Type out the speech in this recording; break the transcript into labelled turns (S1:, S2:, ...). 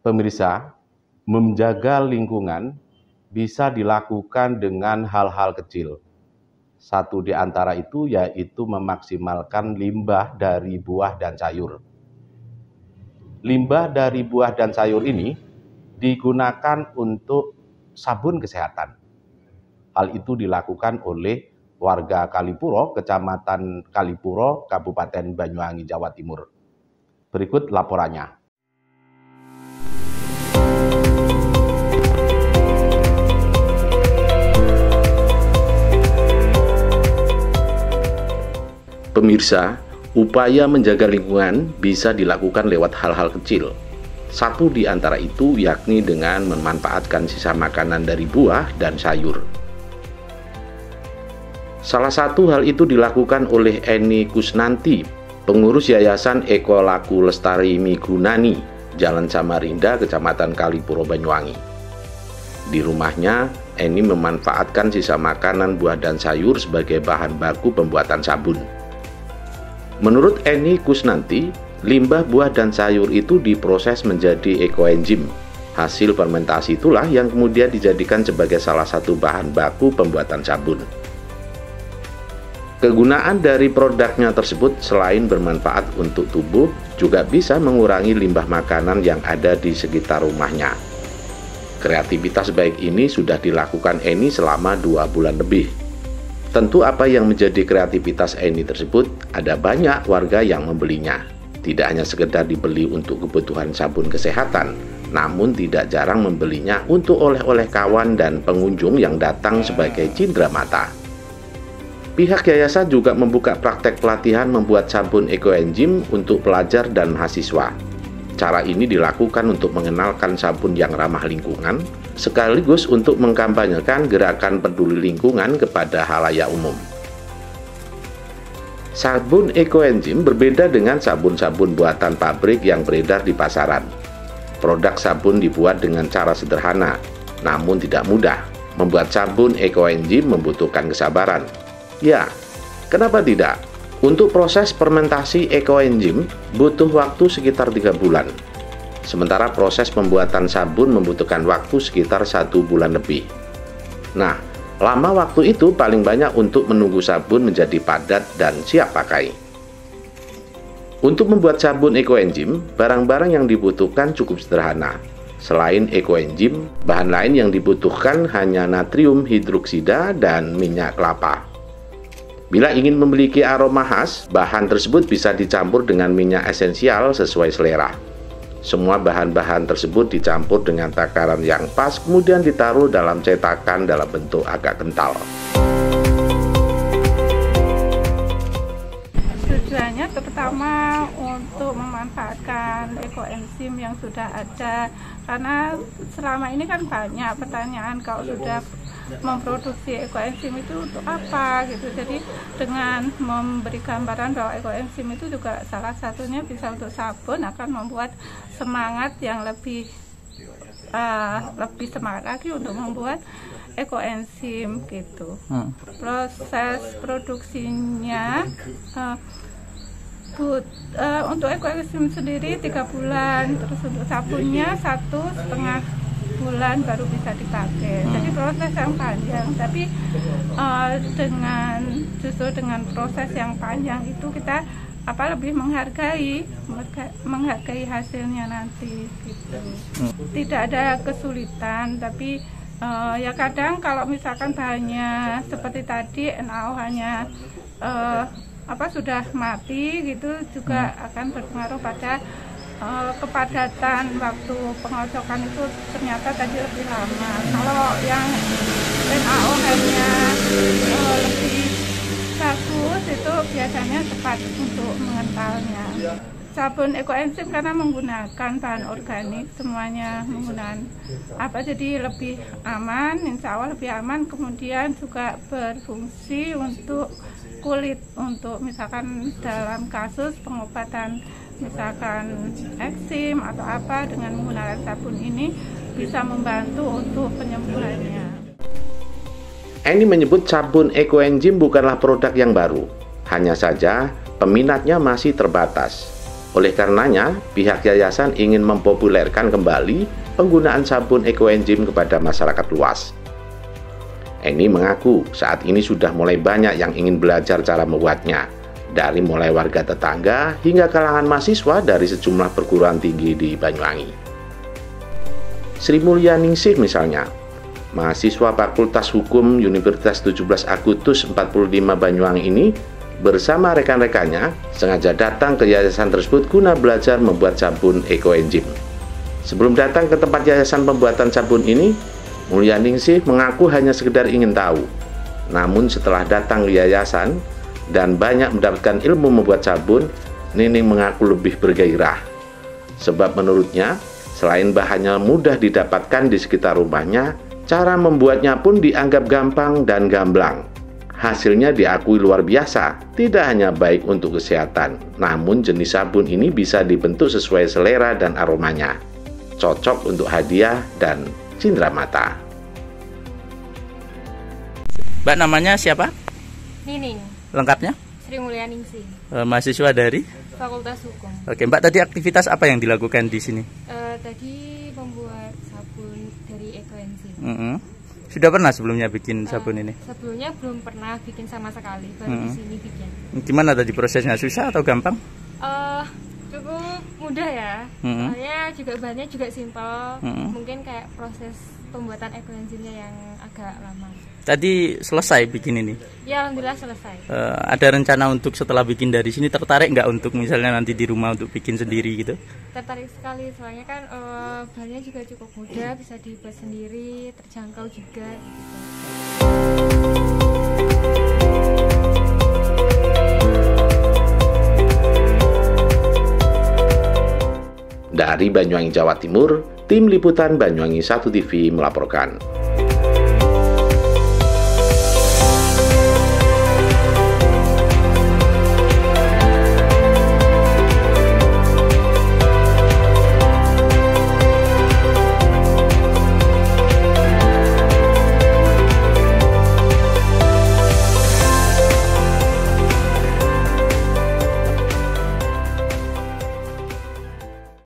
S1: Pemirsa, menjaga lingkungan bisa dilakukan dengan hal-hal kecil. Satu di antara itu yaitu memaksimalkan limbah dari buah dan sayur. Limbah dari buah dan sayur ini digunakan untuk sabun kesehatan. Hal itu dilakukan oleh warga Kalipuro, Kecamatan Kalipuro, Kabupaten Banyuwangi, Jawa Timur. Berikut laporannya. Pemirsa, upaya menjaga lingkungan bisa dilakukan lewat hal-hal kecil. Satu di antara itu yakni dengan memanfaatkan sisa makanan dari buah dan sayur. Salah satu hal itu dilakukan oleh Eni Kusnanti, pengurus Yayasan Eko Laku Lestari Migunani, Jalan Samarinda, Kecamatan Kalipuro, Banyuwangi. Di rumahnya, Eni memanfaatkan sisa makanan buah dan sayur sebagai bahan baku pembuatan sabun. Menurut Eni Kusnanti, limbah buah dan sayur itu diproses menjadi ekoenzim. Hasil fermentasi itulah yang kemudian dijadikan sebagai salah satu bahan baku pembuatan sabun. Kegunaan dari produknya tersebut selain bermanfaat untuk tubuh, juga bisa mengurangi limbah makanan yang ada di sekitar rumahnya. Kreativitas baik ini sudah dilakukan Eni selama 2 bulan lebih. Tentu apa yang menjadi kreativitas Eni tersebut, ada banyak warga yang membelinya. Tidak hanya sekedar dibeli untuk kebutuhan sabun kesehatan, namun tidak jarang membelinya untuk oleh-oleh kawan dan pengunjung yang datang sebagai cindera mata. Pihak yayasan juga membuka praktek pelatihan membuat sabun ekoenzim untuk pelajar dan mahasiswa. Cara ini dilakukan untuk mengenalkan sabun yang ramah lingkungan, sekaligus untuk mengkampanyekan gerakan peduli lingkungan kepada khalayak umum. Sabun ekoenzim berbeda dengan sabun-sabun buatan pabrik yang beredar di pasaran. Produk sabun dibuat dengan cara sederhana, namun tidak mudah. Membuat sabun ekoenzim membutuhkan kesabaran. Ya, kenapa tidak? Untuk proses fermentasi ekoenzim butuh waktu sekitar 3 bulan. Sementara proses pembuatan sabun membutuhkan waktu sekitar 1 bulan lebih. Nah, lama waktu itu paling banyak untuk menunggu sabun menjadi padat dan siap pakai. Untuk membuat sabun ekoenzim, barang-barang yang dibutuhkan cukup sederhana. Selain ekoenzim, bahan lain yang dibutuhkan hanya natrium hidroksida dan minyak kelapa. Bila ingin memiliki aroma khas, bahan tersebut bisa dicampur dengan minyak esensial sesuai selera. Semua bahan-bahan tersebut dicampur dengan takaran yang pas, kemudian ditaruh dalam cetakan dalam bentuk agak kental.
S2: Tujuannya terutama untuk memanfaatkan ekoenzim yang sudah ada, karena selama ini kan banyak pertanyaan kalau sudah memproduksi ekoenzim itu untuk apa gitu. Jadi dengan memberi gambaran bahwa ekoenzim itu juga salah satunya bisa untuk sabun, akan membuat semangat yang lebih semangat lagi untuk membuat ekoenzim gitu. Proses produksinya untuk ekoenzim sendiri 3 bulan, terus untuk sabunnya 1,5 bulan baru bisa dipakai. Jadi proses yang panjang, tapi dengan proses yang panjang itu kita lebih menghargai hasilnya nanti gitu. Tidak ada kesulitan, tapi ya kadang kalau misalkan bahannya seperti tadi NaOH-nya sudah mati gitu, juga akan berpengaruh pada kepadatan waktu pengocokan itu ternyata tadi lebih lama. Kalau yang NaOH-nya lebih bagus itu biasanya cepat untuk mengentalnya. Sabun ekoenzim karena menggunakan bahan organik, semuanya menggunakan jadi lebih aman, insya Allah lebih aman. Kemudian juga berfungsi untuk kulit, untuk misalkan dalam kasus pengobatan misalkan eksim atau apa, dengan menggunakan sabun ini bisa membantu untuk penyembuhannya.
S1: Eni menyebut sabun ekoenzim bukanlah produk yang baru, hanya saja peminatnya masih terbatas. Oleh karenanya, pihak yayasan ingin mempopulerkan kembali penggunaan sabun ekoenzim kepada masyarakat luas. Eni mengaku saat ini sudah mulai banyak yang ingin belajar cara membuatnya, dari mulai warga tetangga hingga kalangan mahasiswa dari sejumlah perguruan tinggi di Banyuwangi. Sri Mulyaningsih misalnya, mahasiswa Fakultas Hukum Universitas 17 Agustus 45 Banyuwangi ini bersama rekan-rekannya sengaja datang ke yayasan tersebut guna belajar membuat sabun ekoenzim. Sebelum datang ke tempat yayasan pembuatan sabun ini, Mulyaningsih mengaku hanya sekedar ingin tahu. Namun setelah datang ke yayasan dan banyak mendapatkan ilmu membuat sabun, Nining mengaku lebih bergairah. Sebab menurutnya, selain bahannya mudah didapatkan di sekitar rumahnya, cara membuatnya pun dianggap gampang dan gamblang. Hasilnya diakui luar biasa, tidak hanya baik untuk kesehatan, namun jenis sabun ini bisa dibentuk sesuai selera dan aromanya. Cocok untuk hadiah dan cindera mata.
S3: Mbak, namanya siapa?
S2: Nining.
S3: Lengkapnya?
S2: Sri Mulyaningsih.
S3: Mahasiswa dari?
S2: Fakultas Hukum.
S3: Oke, Mbak, tadi aktivitas apa yang dilakukan di sini?
S2: Tadi membuat sabun dari ekoenzim.
S3: Sudah pernah sebelumnya bikin sabun ini?
S2: Sebelumnya belum pernah bikin sama sekali, baru di sini bikin.
S3: Gimana tadi prosesnya, susah atau gampang?
S2: Cukup mudah ya. Soalnya juga bahannya juga simpel. Mungkin kayak proses pembuatan ekoenzimnya yang agak lama.
S3: Tadi selesai bikin ini?
S2: Ya, alhamdulillah selesai.
S3: Ada rencana untuk setelah bikin dari sini tertarik nggak untuk misalnya nanti di rumah untuk bikin sendiri gitu?
S2: Tertarik sekali, soalnya kan bahannya juga cukup mudah, bisa dibuat sendiri, terjangkau juga.
S1: Dari Banyuwangi, Jawa Timur, Tim Liputan Banyuwangi 1 TV melaporkan.